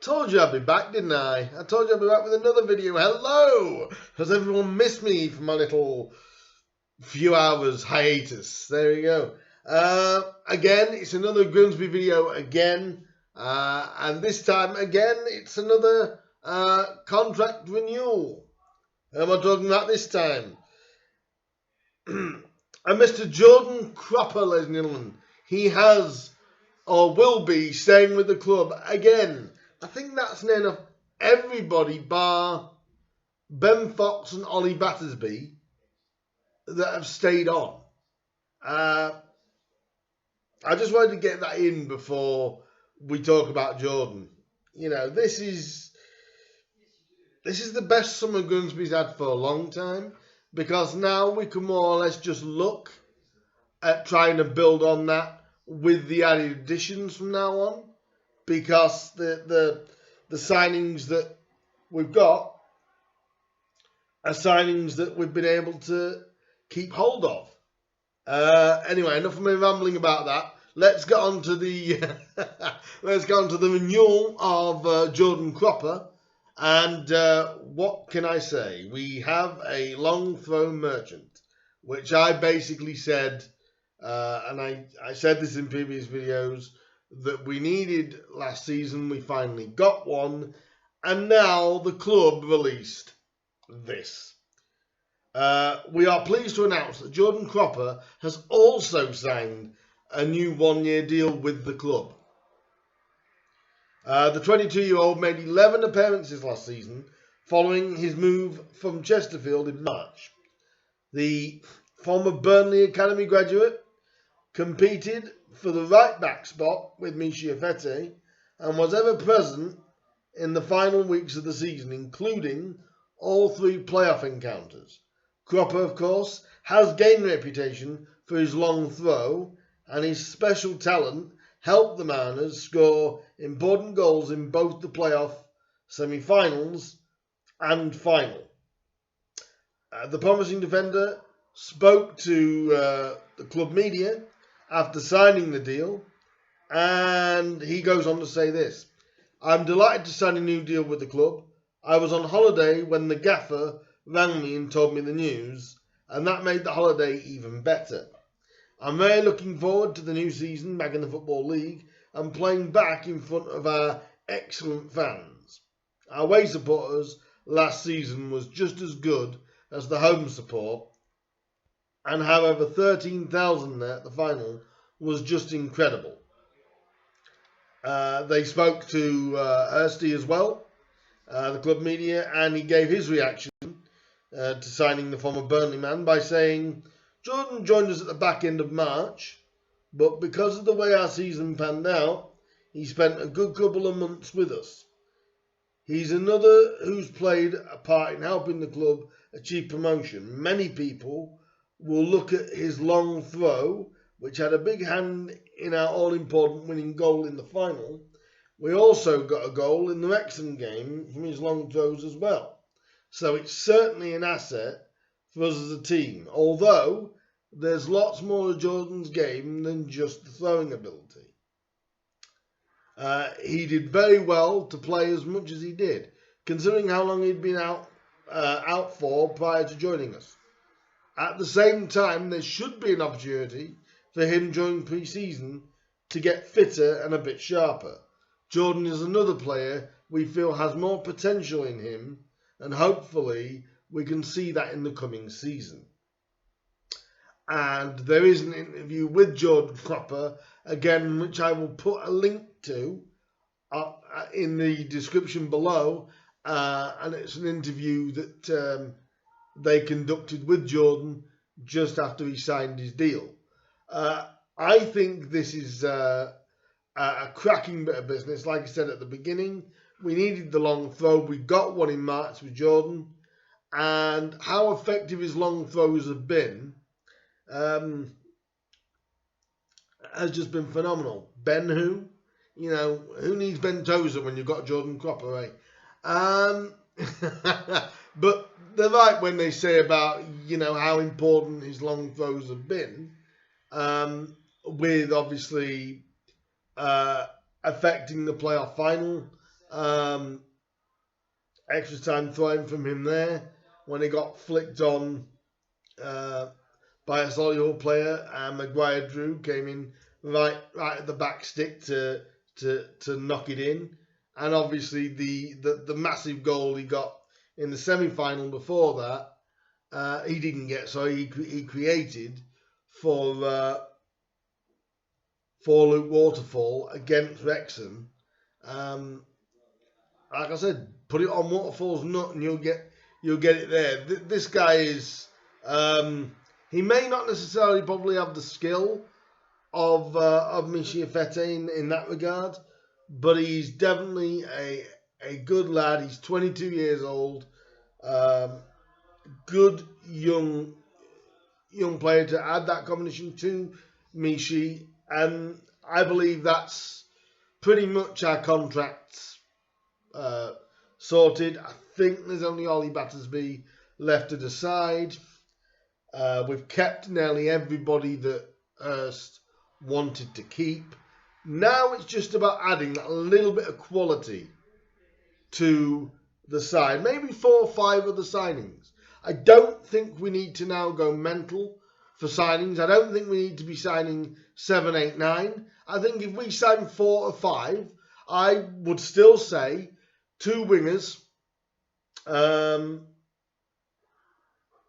Told you I'd be back, didn't I? I told you I'd be back with another video. Hello! Has everyone missed me for my little few hours hiatus? There we go. Again, it's another Grimsby video again. And this time, again, it's another contract renewal. Who am I talking about this time? And Mr. Jordan Cropper, ladies and gentlemen. He has, or will be, staying with the club again. I think that's near enough everybody bar Ben Fox and Ollie Battersby that have stayed on. I just wanted to get that in before we talk about Jordan. You know, this is the best summer Grimsby's had for a long time, because now we can more or less just look at trying to build on that with the added additions from now on, because the signings that we've got are signings that we've been able to keep hold of. Anyway, enough of me rambling about that. Let's get on to the renewal of Jordan Cropper. And what can I say? We have a long throw merchant, which I basically said, and I said this in previous videos, that we needed last season. We finally got one, and now the club released this. We are pleased to announce that Jordan Cropper has also signed a new one-year deal with the club. The 22-year-old made 11 appearances last season following his move from Chesterfield in March. The former Burnley Academy graduate competed for the right-back spot with Misha Fete and was ever present in the final weeks of the season, including all 3 playoff encounters. Cropper, of course, has gained a reputation for his long throw, and his special talent helped the Mariners score important goals in both the playoff semi-finals and final. The promising defender spoke to the club media after signing the deal, and he goes on to say this: "I'm delighted to sign a new deal with the club. I was on holiday when the gaffer rang me and told me the news, and that made the holiday even better. I'm really looking forward to the new season back in the Football League and playing back in front of our excellent fans. Our away supporters last season was just as good as the home support, and have over 13,000 there at the final was just incredible." They spoke to Hursty as well, the club media, and he gave his reaction to signing the former Burnley man by saying, "Jordan joined us at the back end of March, but because of the way our season panned out, he spent a good couple of months with us. He's another who's played a part in helping the club achieve promotion. Many people will look at his long throw, which had a big hand in our all-important winning goal in the final. We also got a goal in the Wrexham game from his long throws as well. So it's certainly an asset for us as a team, although there's lots more of Jordan's game than just the throwing ability. He did very well to play as much as he did, considering how long he'd been out for prior to joining us. At the same time, there should be an opportunity for him during pre-season to get fitter and a bit sharper. Jordan is another player we feel has more potential in him, and hopefully we can see that in the coming season." And there is an interview with Jordan Cropper, again, which I will put a link to in the description below, and it's an interview that they conducted with Jordan just after he signed his deal. I think this is a cracking bit of business. Like I said at the beginning, we needed the long throw. We got one in March with Jordan, and how effective his long throws have been has just been phenomenal. Ben who? You know, who needs Ben Tozer when you've got Jordan Cropper, eh? But they're right when they say about, you know, how important his long throws have been, with obviously affecting the playoff final Extra time throwing from him there when he got flicked on by a Solihull player, and Maguire Drew came in right at the back stick to knock it in. And obviously the massive goal he got in the semi-final before that, he didn't get, so he created for Luke Waterfall against Wrexham. Like I said, put it on Waterfall's nut and you'll get it there. This guy is he may not necessarily probably have the skill of Michy Etete in that regard, but he's definitely a good lad. He's 22 years old. Good young player to add that combination to Michy, and I believe that's pretty much our contracts sorted. I think there's only Ollie Battersby left to decide. We've kept nearly everybody that Hurst wanted to keep. Now it's just about adding that little bit of quality to the side. Maybe 4 or 5 other signings. I don't think we need to now go mental for signings. I don't think we need to be signing 7, 8, 9. I think if we sign 4 or 5, I would still say 2 wingers.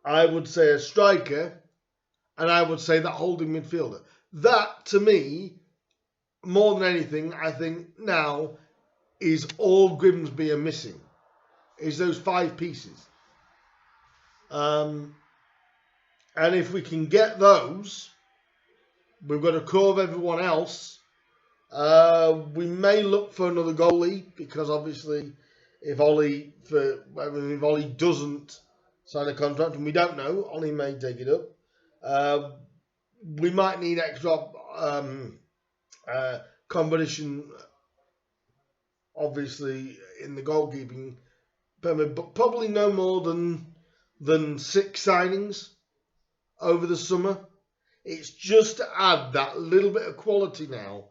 I would say a striker, and I would say that holding midfielder. That, to me, more than anything, I think now is all Grimsby are missing, is those 5 pieces. And if we can get those, we've got to curve everyone else. We may look for another goalie, because obviously if Ollie doesn't sign a contract, and we don't know, Ollie may take it up. We might need extra competition, obviously, in the goalkeeping, but probably no more than 6 signings over the summer. It's just to add that little bit of quality now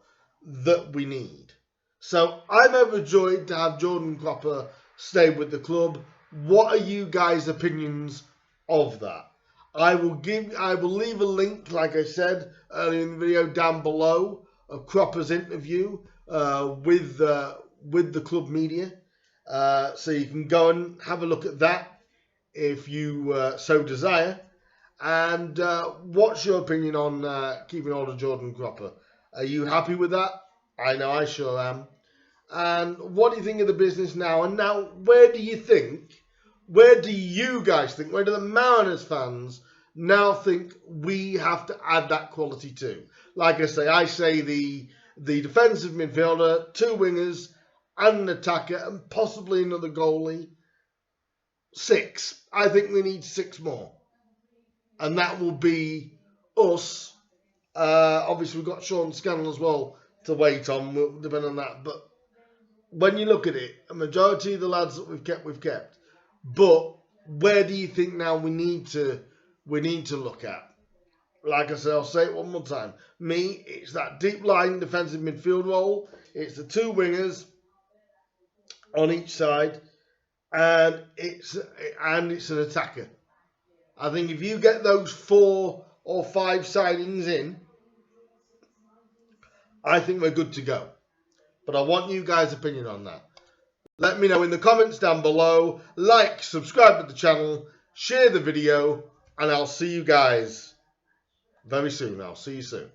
that we need. So I'm overjoyed to have Jordan Cropper stay with the club. What are you guys' opinions of that? I will leave a link, like I said earlier in the video, down below of Cropper's interview with the club media, so you can go and have a look at that if you so desire. And what's your opinion on keeping hold of Jordan Cropper? Are you happy with that? I know I sure am. And what do you think of the business now? And now, where do you guys think, where do the Mariners fans now think we have to add that quality to? Like I say the defensive midfielder, 2 wingers, and an attacker, and possibly another goalie. 6. I think we need 6 more. And that will be us. Obviously, we've got Sean Scannell as well to wait on, depending on that. But when you look at it, a majority of the lads that we've kept. But where do you think now we need to look at? Like I said, I'll say it one more time. Me, it's that deep line defensive midfield role. It's the 2 wingers on each side, and it's an attacker. I think if you get those 4 or 5 signings in, I think we're good to go. But I want you guys' opinion on that. Let me know in the comments down below. Like, subscribe to the channel, share the video, and I'll see you guys very soon. I'll see you soon.